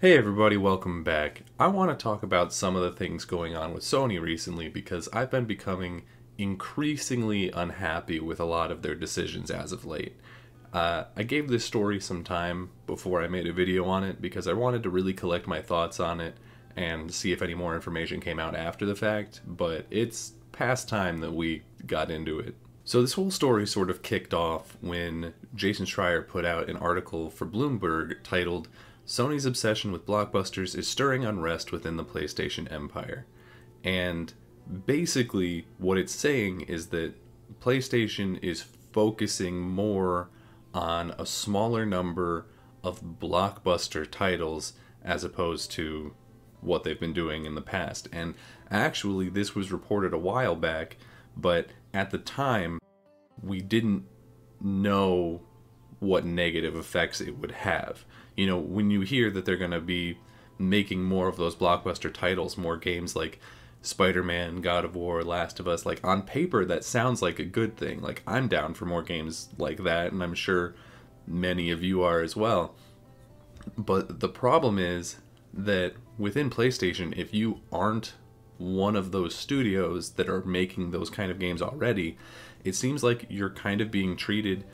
Hey everybody, welcome back. I want to talk about some of the things going on with Sony recently because I've been becoming increasingly unhappy with a lot of their decisions as of late. I gave this story some time before I made a video on it because I wanted to really collect my thoughts on it and see if any more information came out after the fact, but it's past time that we got into it. So this whole story sort of kicked off when Jason Schreier put out an article for Bloomberg titled Sony's obsession with blockbusters is stirring unrest within the PlayStation empire. And basically what it's saying is that PlayStation is focusing more on a smaller number of blockbuster titles as opposed to what they've been doing in the past. And actually this was reported a while back, but at the time we didn't know what negative effects it would have. You know, when you hear that they're going to be making more of those blockbuster titles, more games like Spider-Man, God of War, Last of Us, like on paper that sounds like a good thing. Like I'm down for more games like that, and I'm sure many of you are as well. But the problem is that within PlayStation, if you aren't one of those studios that are making those kind of games already, it seems like you're kind of being treated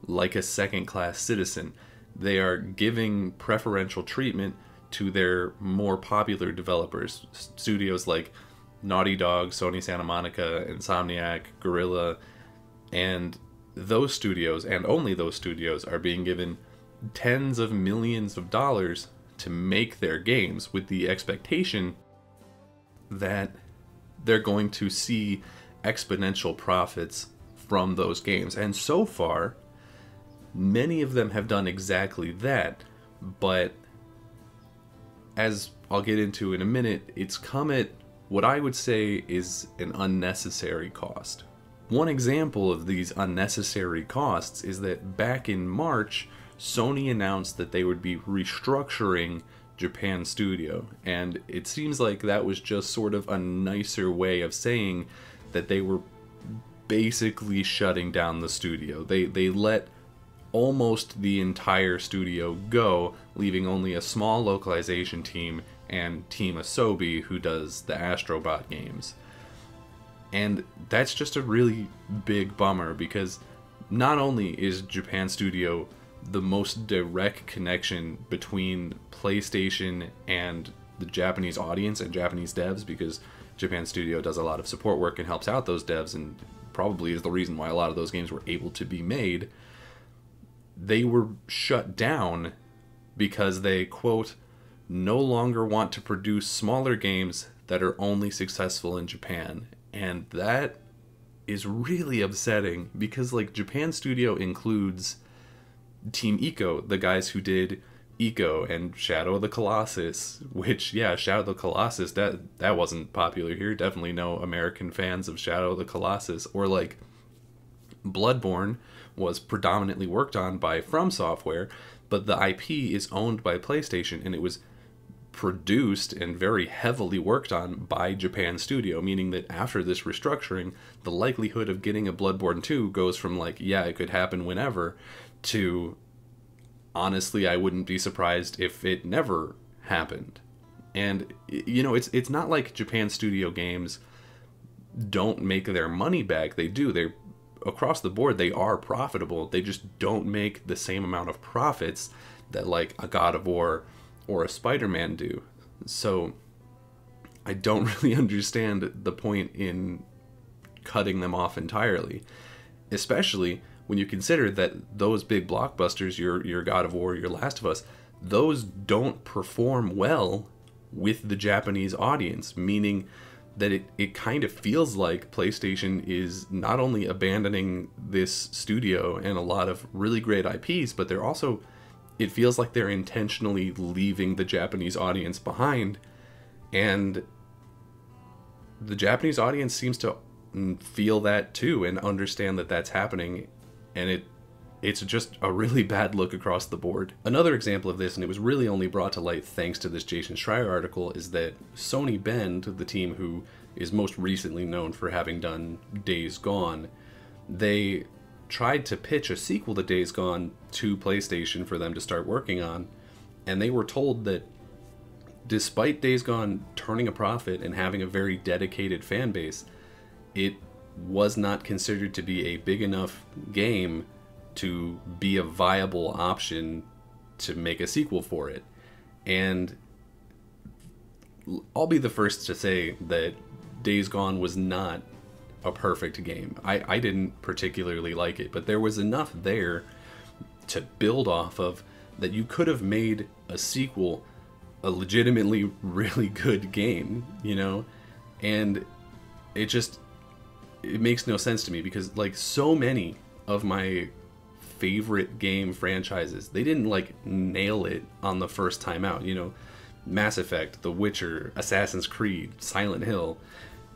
like a second-class citizen. They are giving preferential treatment to their more popular developers. Studios like Naughty Dog, Sony Santa Monica, Insomniac, Guerrilla, and those studios, and only those studios, are being given tens of millions of dollars to make their games with the expectation that they're going to see exponential profits from those games. And so far, many of them have done exactly that, but as I'll get into in a minute, it's come at what I would say is an unnecessary cost. One example of these unnecessary costs is that back in March, Sony announced that they would be restructuring Japan Studio, and it seems like that was just sort of a nicer way of saying that they were basically shutting down the studio. They let almost the entire studio go, leaving only a small localization team and Team Asobi, who does the Astrobot games. And that's just a really big bummer, because not only is Japan Studio the most direct connection between PlayStation and the Japanese audience and Japanese devs, because Japan Studio does a lot of support work and helps out those devs and probably is the reason why a lot of those games were able to be made. They were shut down because they, quote, no longer want to produce smaller games that are only successful in Japan. And that is really upsetting because, like, Japan Studio includes Team Ico, the guys who did Ico and Shadow of the Colossus, which, yeah, Shadow of the Colossus, that wasn't popular here. Definitely no American fans of Shadow of the Colossus. Or, like, Bloodborne was predominantly worked on by From Software, but the IP is owned by PlayStation, and it was produced and very heavily worked on by Japan Studio, meaning that after this restructuring, the likelihood of getting a Bloodborne 2 goes from, like, yeah, it could happen whenever, to, honestly, I wouldn't be surprised if it never happened. And, you know, it's not like Japan Studio games don't make their money back. They do. They're across the board, they are profitable. They just don't make the same amount of profits that, like, a God of War or a Spider-Man do. So I don't really understand the point in cutting them off entirely, especially when you consider that those big blockbusters, your God of War, your Last of Us, those don't perform well with the Japanese audience, meaning that it kind of feels like PlayStation is not only abandoning this studio and a lot of really great IPs, but they're also, it feels like they're intentionally leaving the Japanese audience behind. And the Japanese audience seems to feel that too and understand that that's happening, and it's just a really bad look across the board. Another example of this, and it was really only brought to light thanks to this Jason Schreier article, is that Sony Bend, the team who is most recently known for having done Days Gone, they tried to pitch a sequel to Days Gone to PlayStation for them to start working on, and they were told that despite Days Gone turning a profit and having a very dedicated fan base, it was not considered to be a big enough game to be a viable option to make a sequel for it. And I'll be the first to say that Days Gone was not a perfect game. I didn't particularly like it, but there was enough there to build off of that you could have made a sequel a legitimately really good game, you know? And it makes no sense to me because, like, so many of my favorite game franchises, they didn't, like, nail it on the first time out, you know? Mass Effect, The Witcher, Assassin's Creed, Silent Hill,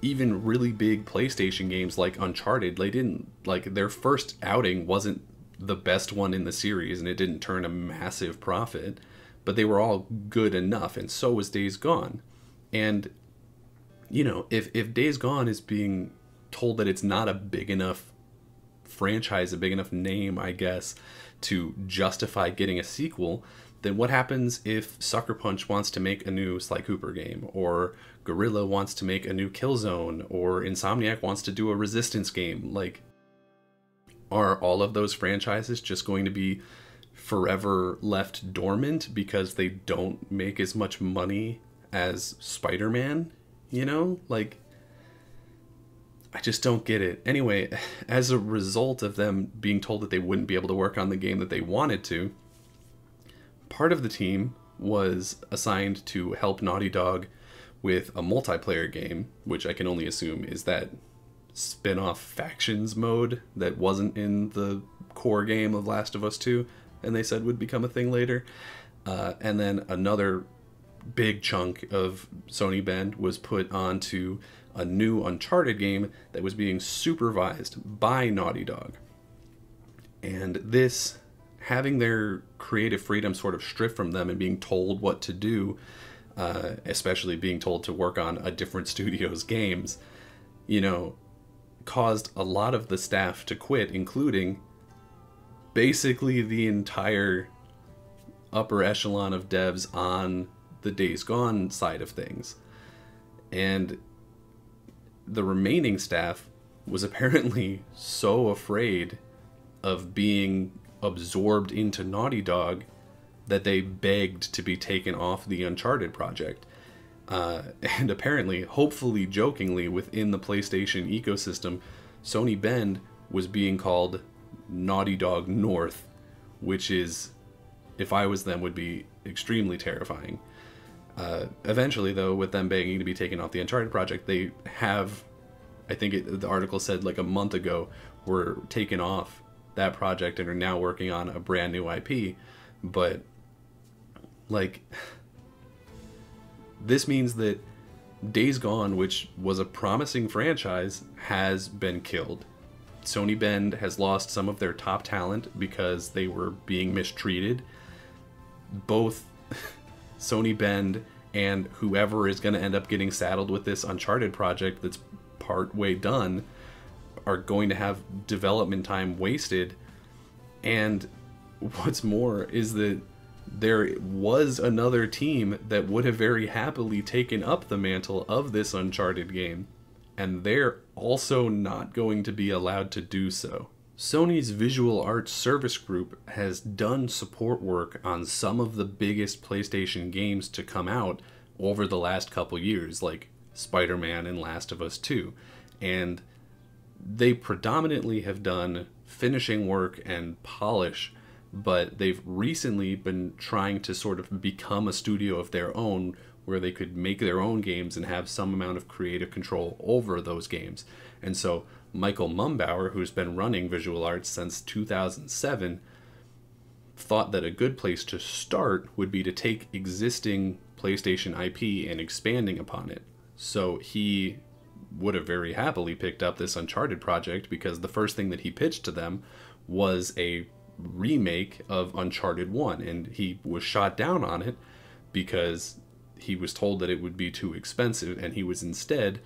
even really big PlayStation games like Uncharted, they didn't, like, their first outing wasn't the best one in the series and it didn't turn a massive profit, but they were all good enough, and so was Days Gone. And, you know, if Days Gone is being told that it's not a big enough franchise, a big enough name, I guess, to justify getting a sequel, then what happens if Sucker Punch wants to make a new Sly Cooper game, or Guerrilla wants to make a new Killzone, or Insomniac wants to do a Resistance game? Like, are all of those franchises just going to be forever left dormant because they don't make as much money as Spider-Man? You know? Like, I just don't get it. Anyway, as a result of them being told that they wouldn't be able to work on the game that they wanted to, part of the team was assigned to help Naughty Dog with a multiplayer game, which I can only assume is that spin-off Factions mode that wasn't in the core game of Last of Us 2, and they said would become a thing later. And then another big chunk of Sony Bend was put onto a new Uncharted game that was being supervised by Naughty Dog. And this, having their creative freedom sort of stripped from them and being told what to do, especially being told to work on a different studio's games, you know, caused a lot of the staff to quit, including basically the entire upper echelon of devs on the Days Gone side of things. And the remaining staff was apparently so afraid of being absorbed into Naughty Dog that they begged to be taken off the Uncharted project. And apparently, hopefully jokingly, within the PlayStation ecosystem, Sony Bend was being called Naughty Dog North, which is, if I was them, would be extremely terrifying. Eventually, though, with them begging to be taken off the Uncharted project, they have, I think the article said like a month ago, were taken off that project and are now working on a brand new IP. But, like, this means that Days Gone, which was a promising franchise, has been killed. Sony Bend has lost some of their top talent because they were being mistreated. Both Sony Bend and whoever is going to end up getting saddled with this Uncharted project that's part way done are going to have development time wasted. And what's more is that there was another team that would have very happily taken up the mantle of this Uncharted game, and they're also not going to be allowed to do so. Sony's Visual Arts Service Group has done support work on some of the biggest PlayStation games to come out over the last couple years, like Spider-Man and Last of Us 2, and they predominantly have done finishing work and polish, but they've recently been trying to sort of become a studio of their own where they could make their own games and have some amount of creative control over those games. And so Michael Mumbauer, who's been running Visual Arts since 2007, thought that a good place to start would be to take existing PlayStation IP and expanding upon it. So he would have very happily picked up this Uncharted project because the first thing that he pitched to them was a remake of Uncharted 1, and he was shot down on it because he was told that it would be too expensive, and he was instead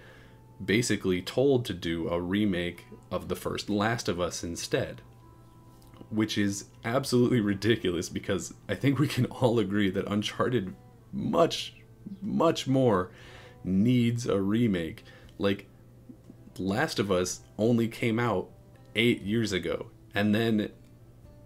basically told to do a remake of the first Last of Us instead, which is absolutely ridiculous because I think we can all agree that Uncharted much, much more needs a remake. Like, Last of Us only came out 8 years ago, and then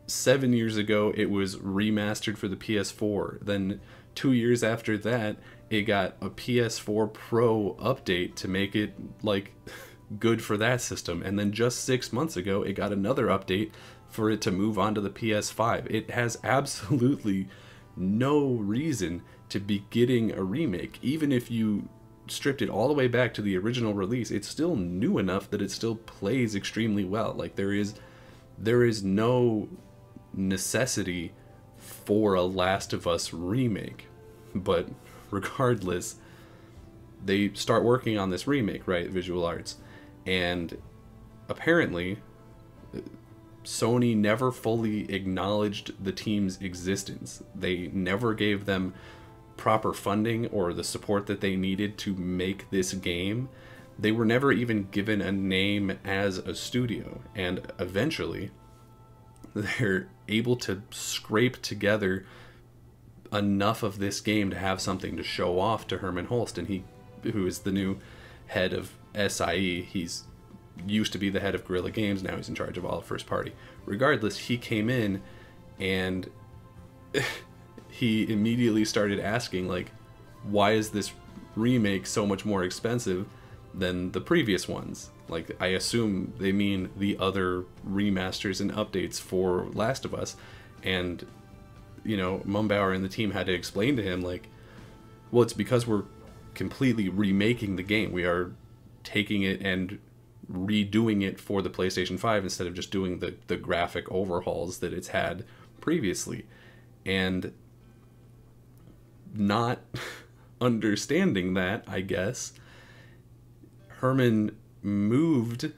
7 years ago it was remastered for the PS4. Then 2 years after that, it got a PS4 Pro update to make it like good for that system. And then just 6 months ago, it got another update for it to move on to the PS5. It has absolutely no reason to be getting a remake. Even if you stripped it all the way back to the original release, it's still new enough that it still plays extremely well. Like, there is no necessity for a Last of Us remake. But regardless, they start working on this remake, right? Visual Arts. And apparently, Sony never fully acknowledged the team's existence. They never gave them proper funding or the support that they needed to make this game. They were never even given a name as a studio. And eventually, they're able to scrape together enough of this game to have something to show off to Herman Holst, and who is the new head of SIE. He's used to be the head of Guerrilla Games, now he's in charge of all first party. Regardless, he came in and he immediately started asking, like, why is this remake so much more expensive than the previous ones? Like, I assume they mean the other remasters and updates for Last of Us. And you know, Mumbauer and the team had to explain to him, like, well, it's because we're completely remaking the game. We are taking it and redoing it for the PlayStation 5 instead of just doing the graphic overhauls that it's had previously. And not understanding that, I guess, Herman moved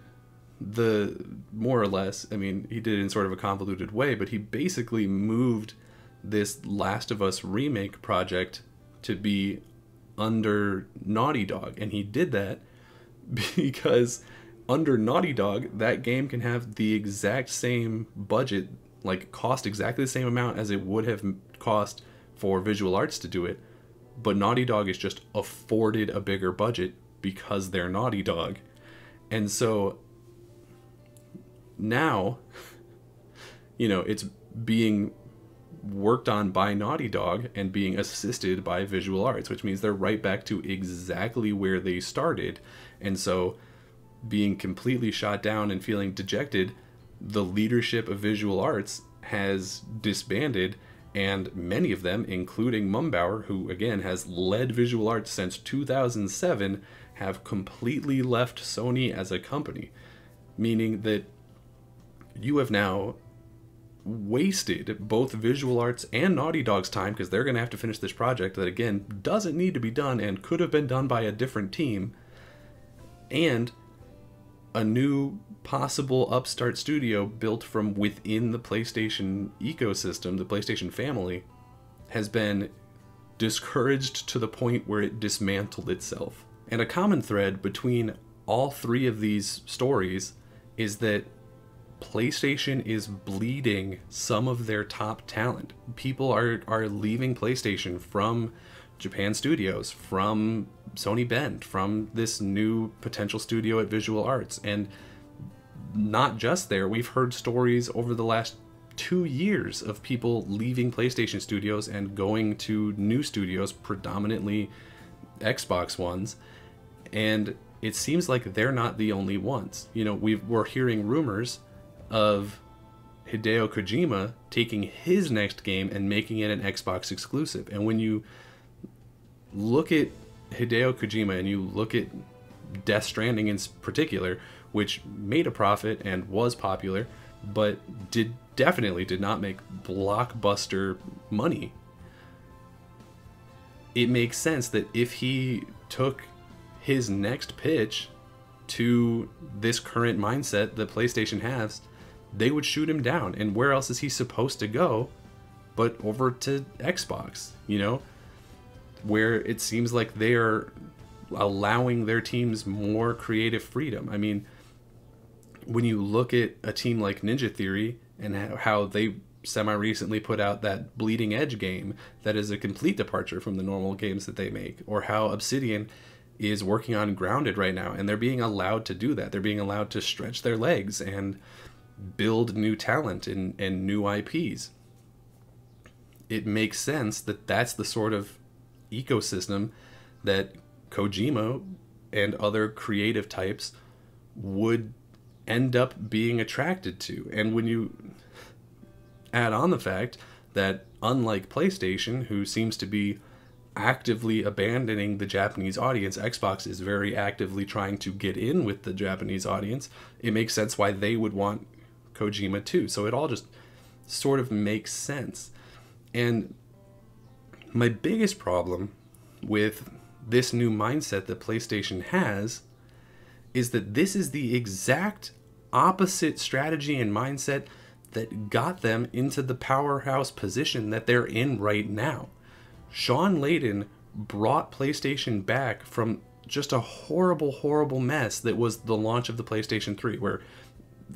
more or less, I mean, he did it in sort of a convoluted way, but he basically moved this Last of Us remake project to be under Naughty Dog. And he did that because under Naughty Dog, that game can have the exact same budget, like cost exactly the same amount as it would have cost for Visual Arts to do it, but Naughty Dog is just afforded a bigger budget because they're Naughty Dog. And so now, you know, it's being worked on by Naughty Dog and being assisted by Visual Arts, which means they're right back to exactly where they started. And so, being completely shot down and feeling dejected, the leadership of Visual Arts has disbanded, and many of them, including Mumbauer, who again has led Visual Arts since 2007, have completely left Sony as a company, meaning that you have now wasted both Visual Arts and Naughty Dog's time, because they're going to have to finish this project that, again, doesn't need to be done and could have been done by a different team, and a new possible upstart studio built from within the PlayStation ecosystem, the PlayStation family, has been discouraged to the point where it dismantled itself. And a common thread between all three of these stories is that PlayStation is bleeding some of their top talent. People are leaving PlayStation from Japan Studios, from Sony Bend, from this new potential studio at Visual Arts. And not just there, we've heard stories over the last 2 years of people leaving PlayStation studios and going to new studios, predominantly Xbox ones. And it seems like they're not the only ones. You know, we're hearing rumors of Hideo Kojima taking his next game and making it an Xbox exclusive. And when you look at Hideo Kojima and you look at Death Stranding in particular, which made a profit and was popular, but definitely did not make blockbuster money, it makes sense that if he took his next pitch to this current mindset that PlayStation has, they would shoot him down. And where else is he supposed to go but over to Xbox, you know, where it seems like they are allowing their teams more creative freedom. I mean, when you look at a team like Ninja Theory and how they semi-recently put out that Bleeding Edge game that is a complete departure from the normal games that they make, or how Obsidian is working on Grounded right now, and they're being allowed to do that. They're being allowed to stretch their legs and build new talent and new IPs. It makes sense that that's the sort of ecosystem that Kojima and other creative types would end up being attracted to. And when you add on the fact that, unlike PlayStation, who seems to be actively abandoning the Japanese audience, Xbox is very actively trying to get in with the Japanese audience, it makes sense why they would want Kojima too. So it all just sort of makes sense. And my biggest problem with this new mindset that PlayStation has is that this is the exact opposite strategy and mindset that got them into the powerhouse position that they're in right now. Shawn Layden brought PlayStation back from just a horrible, horrible mess that was the launch of the PlayStation 3, where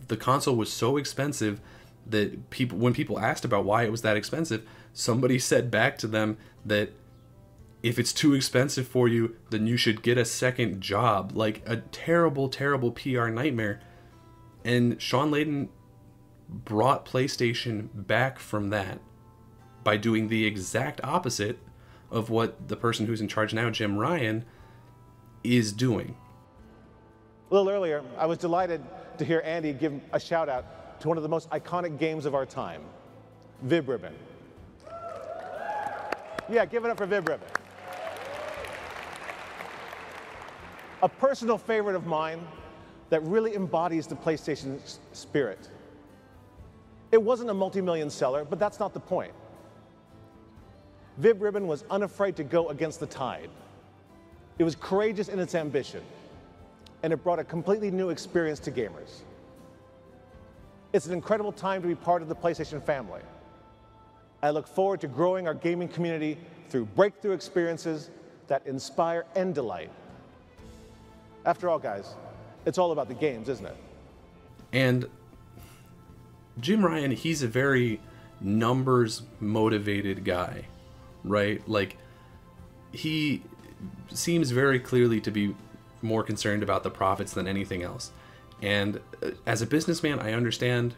the console was so expensive that when people asked about why it was that expensive, somebody said back to them that if it's too expensive for you, then you should get a second job. Like a terrible, terrible PR nightmare. And Shawn Layden brought PlayStation back from that by doing the exact opposite of what the person who's in charge now, Jim Ryan, is doing. A little earlier, I was delighted to hear Andy give a shout out to one of the most iconic games of our time, Vib Ribbon. Yeah, give it up for Vib Ribbon. A personal favorite of mine that really embodies the PlayStation spirit. It wasn't a multi-million seller, but that's not the point. Vib Ribbon was unafraid to go against the tide. It was courageous in its ambition, and it brought a completely new experience to gamers. It's an incredible time to be part of the PlayStation family. I look forward to growing our gaming community through breakthrough experiences that inspire and delight. After all, guys, it's all about the games, isn't it? And Jim Ryan, he's a very numbers-motivated guy, right? Like, he seems very clearly to be more concerned about the profits than anything else. And as a businessman, I understand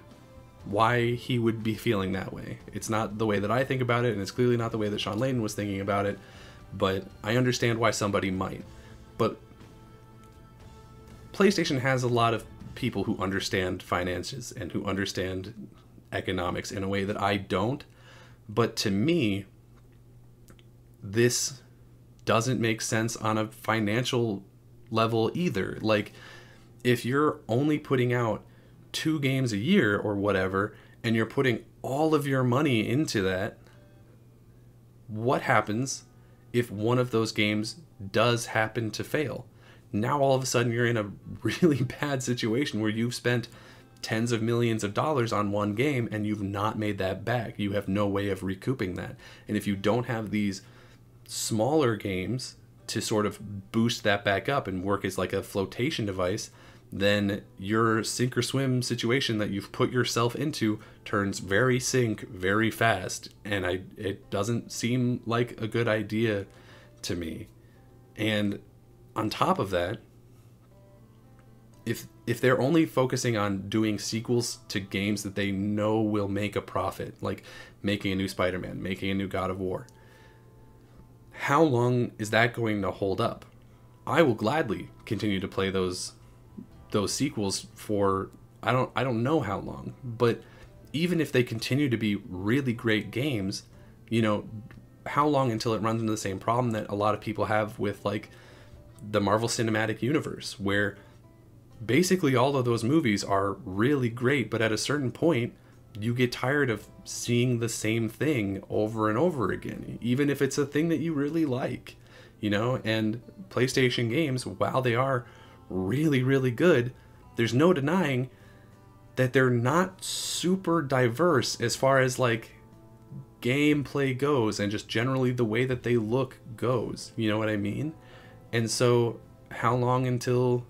why he would be feeling that way. It's not the way that I think about it, and it's clearly not the way that Shawn Layden was thinking about it, but I understand why somebody might. But PlayStation has a lot of people who understand finances and who understand economics in a way that I don't. But to me, this doesn't make sense on a financial level either. Like, if you're only putting out 2 games a year or whatever, and you're putting all of your money into that, what happens if one of those games does happen to fail? Now all of a sudden you're in a really bad situation where you've spent tens of millions of dollars on one game and you've not made that back. You have no way of recouping that. And if you don't have these smaller games to sort of boost that back up and work as like a flotation device, then your sink or swim situation that you've put yourself into turns very sink very fast. And it doesn't seem like a good idea to me. And on top of that, if they're only focusing on doing sequels to games that they know will make a profit, like making a new Spider-Man, making a new God of War, how long is that going to hold up? I will gladly continue to play those sequels for I don't know how long, but even if they continue to be really great games, you know, how long until it runs into the same problem that a lot of people have with like the Marvel Cinematic Universe, where basically all of those movies are really great, but at a certain point you get tired of seeing the same thing over and over again, even if it's a thing that you really like, you know. And PlayStation games, while they are really, really good, there's no denying that they're not super diverse as far as like gameplay goes and just generally the way that they look goes, you know what I mean? And so how long until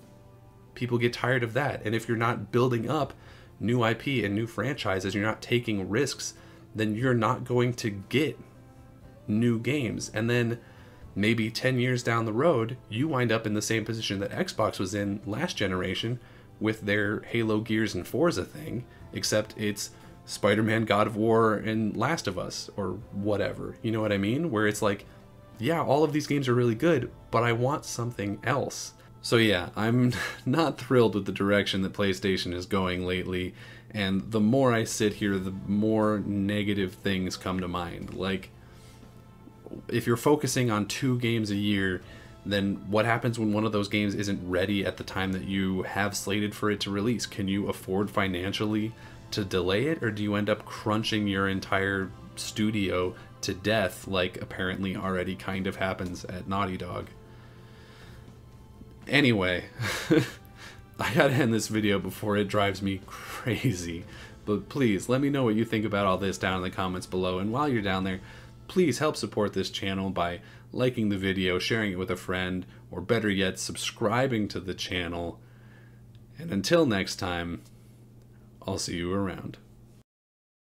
people get tired of that? And if you're not building up new IP and new franchises, you're not taking risks then you're not going to get new games. And then maybe 10 years down the road, you wind up in the same position that Xbox was in last generation with their Halo, Gears, and Forza thing, except it's Spider-Man, God of War, and Last of Us, or whatever. You know what I mean? Where it's like, yeah, all of these games are really good, but I want something else. So yeah, I'm not thrilled with the direction that PlayStation is going lately, and the more I sit here, the more negative things come to mind. Like, if you're focusing on 2 games a year, then what happens when one of those games isn't ready at the time that you have slated for it to release? Can you afford financially to delay it, or do you end up crunching your entire studio to death, like apparently already kind of happens at Naughty Dog? Anyway, I gotta end this video before it drives me crazy. But please, let me know what you think about all this down in the comments below. And while you're down there, please help support this channel by liking the video, sharing it with a friend, or better yet, subscribing to the channel. And until next time, I'll see you around.